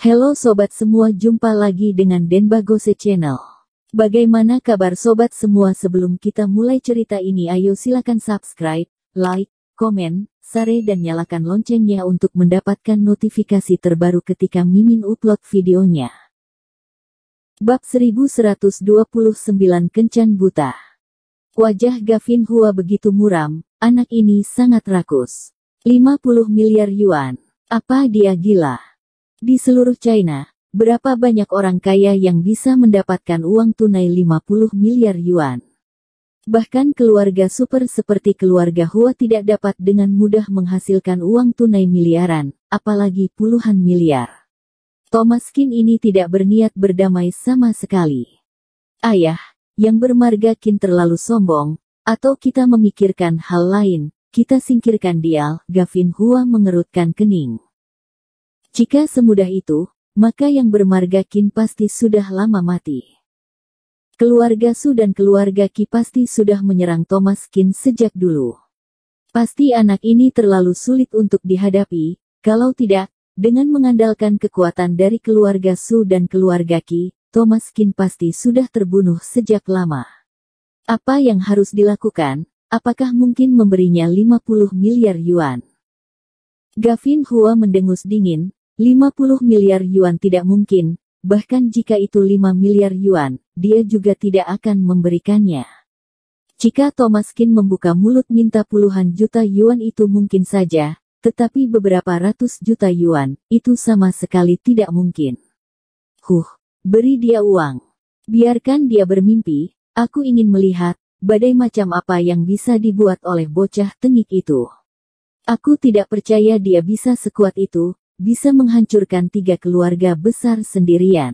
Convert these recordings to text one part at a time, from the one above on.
Halo sobat semua, jumpa lagi dengan Denbagose Channel. Bagaimana kabar sobat semua? Sebelum kita mulai cerita ini, ayo silakan subscribe, like, komen, share dan nyalakan loncengnya untuk mendapatkan notifikasi terbaru ketika Mimin upload videonya. Bab 1129 Kencan Buta. Wajah Gavin Hua begitu muram, anak ini sangat rakus. 50 miliar yuan. Apa dia gila? Di seluruh China, berapa banyak orang kaya yang bisa mendapatkan uang tunai 50 miliar yuan? Bahkan keluarga super seperti keluarga Hua tidak dapat dengan mudah menghasilkan uang tunai miliaran, apalagi puluhan miliar. Thomas Qin ini tidak berniat berdamai sama sekali. Ayah, yang bermarga Qin terlalu sombong, atau kita memikirkan hal lain, kita singkirkan dia. Gavin Hua mengerutkan kening. Jika semudah itu, maka yang bermarga Qin pasti sudah lama mati. Keluarga Su dan keluarga Qi pasti sudah menyerang Thomas Qin sejak dulu. Pasti anak ini terlalu sulit untuk dihadapi, kalau tidak, dengan mengandalkan kekuatan dari keluarga Su dan keluarga Qi, Thomas Qin pasti sudah terbunuh sejak lama. Apa yang harus dilakukan? Apakah mungkin memberinya 50 miliar yuan? Gavin Hua mendengus dingin. 50 miliar yuan tidak mungkin, bahkan jika itu 5 miliar yuan, dia juga tidak akan memberikannya. Jika Thomas Qin membuka mulut minta puluhan juta yuan itu mungkin saja, tetapi beberapa ratus juta yuan, itu sama sekali tidak mungkin. Beri dia uang. Biarkan dia bermimpi, aku ingin melihat, badai macam apa yang bisa dibuat oleh bocah tengik itu. Aku tidak percaya dia bisa sekuat itu, bisa menghancurkan 3 keluarga besar sendirian.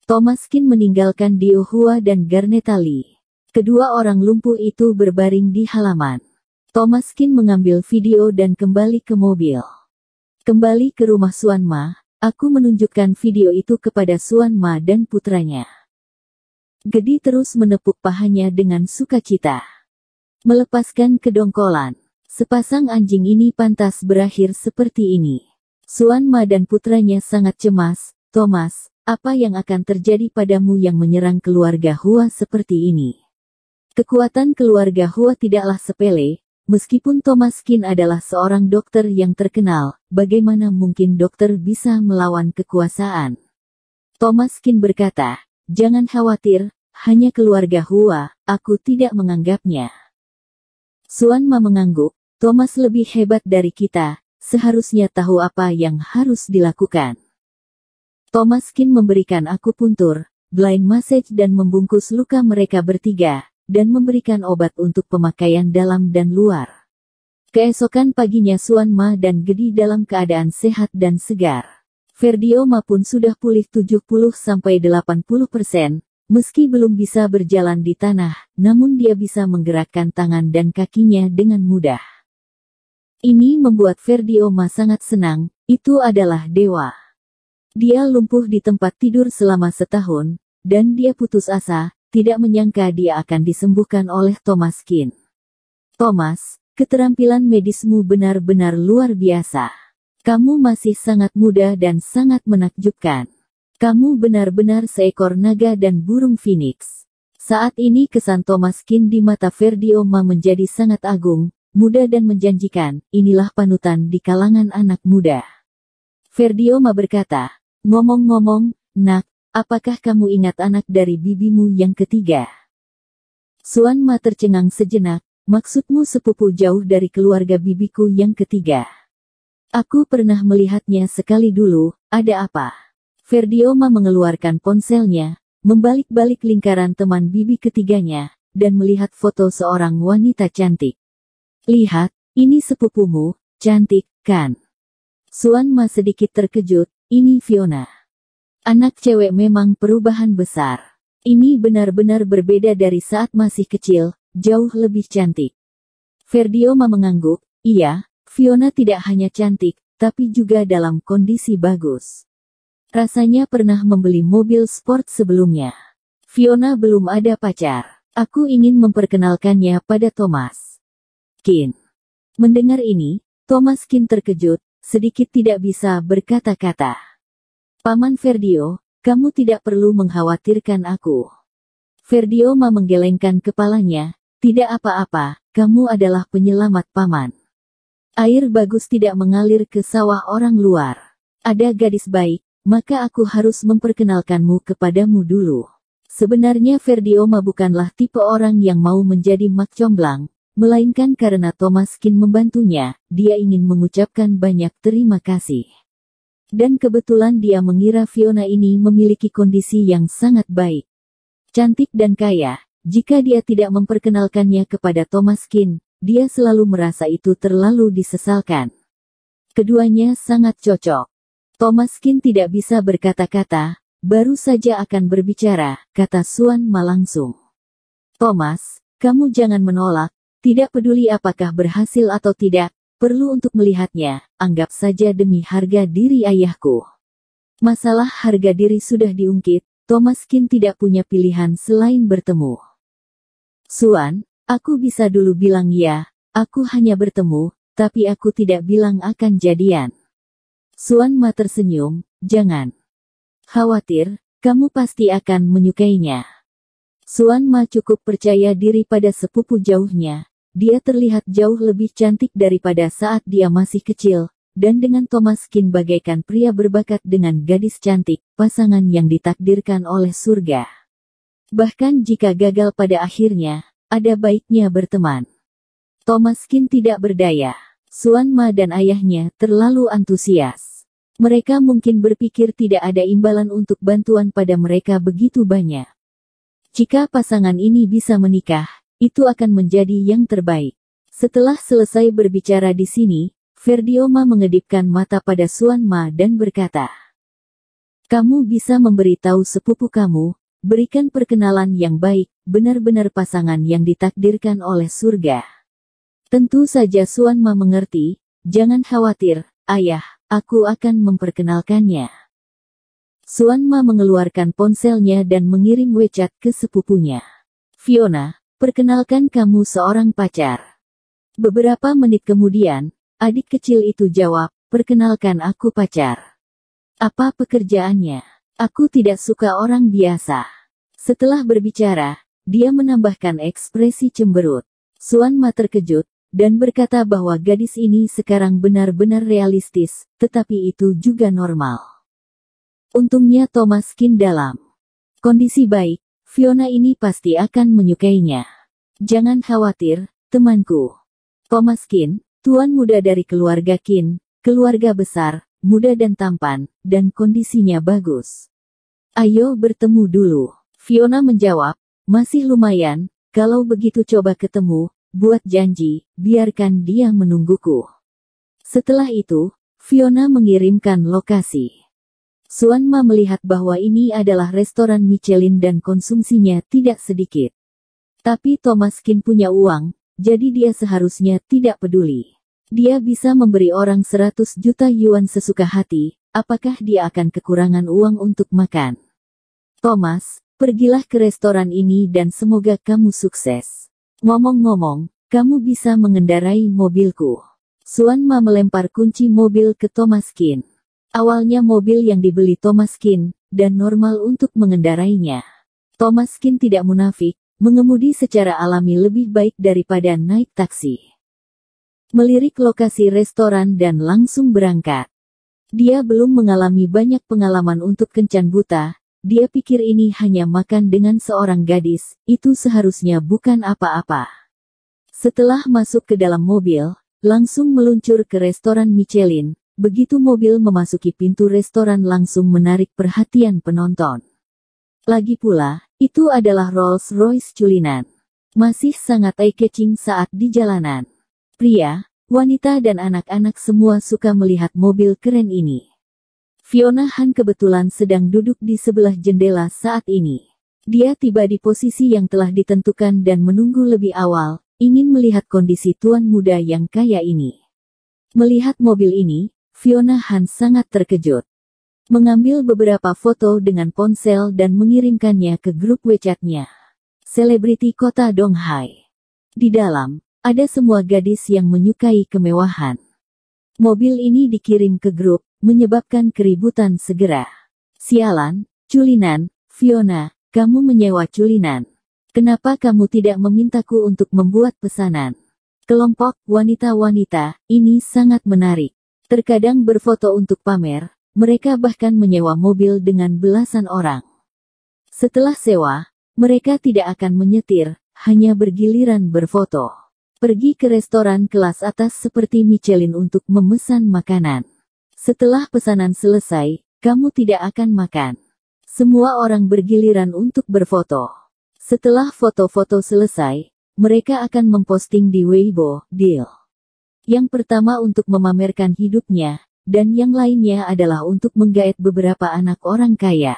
Thomas Qin meninggalkan Dio Hua dan Garneta Li. Kedua orang lumpuh itu berbaring di halaman. Thomas Qin mengambil video dan kembali ke mobil. Kembali ke rumah Suan Ma, aku menunjukkan video itu kepada Suan Ma dan putranya. Gedi terus menepuk pahanya dengan sukacita. Melepaskan kedongkolan. Sepasang anjing ini pantas berakhir seperti ini. Suan Ma dan putranya sangat cemas. Thomas, apa yang akan terjadi padamu yang menyerang keluarga Hua seperti ini? Kekuatan keluarga Hua tidaklah sepele, meskipun Thomas Qin adalah seorang dokter yang terkenal, bagaimana mungkin dokter bisa melawan kekuasaan? Thomas Qin berkata, jangan khawatir, hanya keluarga Hua, aku tidak menganggapnya. Suan Ma mengangguk, Thomas lebih hebat dari kita. Seharusnya tahu apa yang harus dilakukan. Thomas Qin memberikan akupuntur, blind massage dan membungkus luka mereka bertiga, dan memberikan obat untuk pemakaian dalam dan luar. Keesokan paginya Suan Ma dan Gedi dalam keadaan sehat dan segar. Ferdio Ma pun sudah pulih 70-80%, meski belum bisa berjalan di tanah, namun dia bisa menggerakkan tangan dan kakinya dengan mudah. Ini membuat Ferdio Ma sangat senang, itu adalah dewa. Dia lumpuh di tempat tidur selama setahun, dan dia putus asa, tidak menyangka dia akan disembuhkan oleh Thomas Qin. Thomas, keterampilan medismu benar-benar luar biasa. Kamu masih sangat muda dan sangat menakjubkan. Kamu benar-benar seekor naga dan burung phoenix. Saat ini kesan Thomas Qin di mata Ferdio Ma menjadi sangat agung, muda dan menjanjikan, inilah panutan di kalangan anak muda. Ferdio Ma berkata, ngomong-ngomong, nak, apakah kamu ingat anak dari bibimu yang ketiga? Suan Ma tercengang sejenak, maksudmu sepupu jauh dari keluarga bibiku yang ketiga? Aku pernah melihatnya sekali dulu, ada apa? Ferdio Ma mengeluarkan ponselnya, membalik-balik lingkaran teman bibi ketiganya, dan melihat foto seorang wanita cantik. Lihat, ini sepupumu, cantik, kan? Suan Ma sedikit terkejut, ini Fiona. Anak cewek memang perubahan besar. Ini benar-benar berbeda dari saat masih kecil, jauh lebih cantik. Ferdio Ma mengangguk, iya, Fiona tidak hanya cantik, tapi juga dalam kondisi bagus. Rasanya pernah membeli mobil sport sebelumnya. Fiona belum ada pacar. Aku ingin memperkenalkannya pada Thomas Qin. Mendengar ini, Thomas Qin terkejut, sedikit tidak bisa berkata-kata. Paman Ferdio, kamu tidak perlu mengkhawatirkan aku. Ferdioma menggelengkan kepalanya, tidak apa-apa, kamu adalah penyelamat paman. Air bagus tidak mengalir ke sawah orang luar. Ada gadis baik, maka aku harus memperkenalkanmu kepadamu dulu. Sebenarnya Ferdioma bukanlah tipe orang yang mau menjadi mak comblang, melainkan karena Thomaskin membantunya, dia ingin mengucapkan banyak terima kasih. Dan kebetulan dia mengira Fiona ini memiliki kondisi yang sangat baik. Cantik dan kaya, jika dia tidak memperkenalkannya kepada Thomaskin, dia selalu merasa itu terlalu disesalkan. Keduanya sangat cocok. Thomaskin tidak bisa berkata-kata, baru saja akan berbicara, kata Suan Ma langsung. Thomas, kamu jangan menolak, tidak peduli apakah berhasil atau tidak, perlu untuk melihatnya, anggap saja demi harga diri ayahku. Masalah harga diri sudah diungkit, Thomaskin tidak punya pilihan selain bertemu. Suan, aku bisa dulu bilang ya, aku hanya bertemu, tapi aku tidak bilang akan jadian. Suan Ma tersenyum, jangan khawatir, kamu pasti akan menyukainya. Suan Ma cukup percaya diri pada sepupu jauhnya, dia terlihat jauh lebih cantik daripada saat dia masih kecil. Dan dengan Thomaskin bagaikan pria berbakat dengan gadis cantik, pasangan yang ditakdirkan oleh surga. Bahkan jika gagal pada akhirnya, ada baiknya berteman. Thomaskin tidak berdaya. Suan Ma dan ayahnya terlalu antusias. Mereka mungkin berpikir tidak ada imbalan untuk bantuan pada mereka begitu banyak. Jika pasangan ini bisa menikah, itu akan menjadi yang terbaik. Setelah selesai berbicara di sini, Ferdioma mengedipkan mata pada Suan Ma dan berkata, kamu bisa memberitahu sepupu kamu, berikan perkenalan yang baik, benar-benar pasangan yang ditakdirkan oleh surga. Tentu saja Suan Ma mengerti, jangan khawatir, ayah, aku akan memperkenalkannya. Suan Ma mengeluarkan ponselnya dan mengirim WeChat ke sepupunya. Fiona, perkenalkan kamu seorang pacar. Beberapa menit kemudian, adik kecil itu jawab, perkenalkan aku pacar. Apa pekerjaannya? Aku tidak suka orang biasa. Setelah berbicara, dia menambahkan ekspresi cemberut. Suan Ma terkejut, dan berkata bahwa gadis ini sekarang benar-benar realistis, tetapi itu juga normal. Untungnya Thomaskin dalam kondisi baik, Fiona ini pasti akan menyukainya. Jangan khawatir, temanku. Thomaskin, tuan muda dari keluarga Qin, keluarga besar, muda dan tampan, dan kondisinya bagus. Ayo bertemu dulu. Fiona menjawab, masih lumayan, kalau begitu coba ketemu, buat janji, biarkan dia menungguku. Setelah itu, Fiona mengirimkan lokasi. Suan Ma melihat bahwa ini adalah restoran Michelin dan konsumsinya tidak sedikit. Tapi Thomaskin punya uang, jadi dia seharusnya tidak peduli. Dia bisa memberi orang 100 juta yuan sesuka hati, apakah dia akan kekurangan uang untuk makan? Thomas, pergilah ke restoran ini dan semoga kamu sukses. Ngomong-ngomong, kamu bisa mengendarai mobilku. Suan Ma melempar kunci mobil ke Thomaskin. Awalnya mobil yang dibeli Thomaskin, dan normal untuk mengendarainya. Thomaskin tidak munafik, mengemudi secara alami lebih baik daripada naik taksi. Melirik lokasi restoran dan langsung berangkat. Dia belum mengalami banyak pengalaman untuk kencan buta, dia pikir ini hanya makan dengan seorang gadis, itu seharusnya bukan apa-apa. Setelah masuk ke dalam mobil, langsung meluncur ke restoran Michelin, begitu mobil memasuki pintu restoran langsung menarik perhatian penonton. Lagi pula, itu adalah Rolls-Royce culinan. Masih sangat eye-catching saat di jalanan. Pria, wanita dan anak-anak semua suka melihat mobil keren ini. Fiona Han kebetulan sedang duduk di sebelah jendela saat ini. Dia tiba di posisi yang telah ditentukan dan menunggu lebih awal, ingin melihat kondisi tuan muda yang kaya ini. Melihat mobil ini, Fiona Han sangat terkejut. Mengambil beberapa foto dengan ponsel dan mengirimkannya ke grup WeChat-nya. Selebriti kota Donghai. Di dalam, ada semua gadis yang menyukai kemewahan. Mobil ini dikirim ke grup, menyebabkan keributan segera. Sialan, culinan, Fiona, kamu menyewa culinan. Kenapa kamu tidak memintaku untuk membuat pesanan? Kelompok wanita-wanita, ini sangat menarik. Terkadang berfoto untuk pamer, mereka bahkan menyewa mobil dengan belasan orang. Setelah sewa, mereka tidak akan menyetir, hanya bergiliran berfoto. Pergi ke restoran kelas atas seperti Michelin untuk memesan makanan. Setelah pesanan selesai, kamu tidak akan makan. Semua orang bergiliran untuk berfoto. Setelah foto-foto selesai, mereka akan memposting di Weibo, deal. Yang pertama untuk memamerkan hidupnya, dan yang lainnya adalah untuk menggait beberapa anak orang kaya.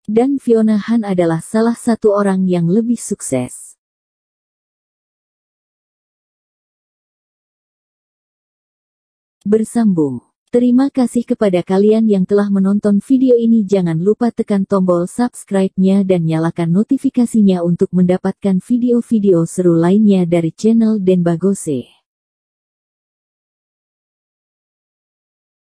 Dan Fiona Han adalah salah satu orang yang lebih sukses. Bersambung. Terima kasih kepada kalian yang telah menonton video ini. Jangan lupa tekan tombol subscribe-nya dan nyalakan notifikasinya untuk mendapatkan video-video seru lainnya dari channel Denbagose.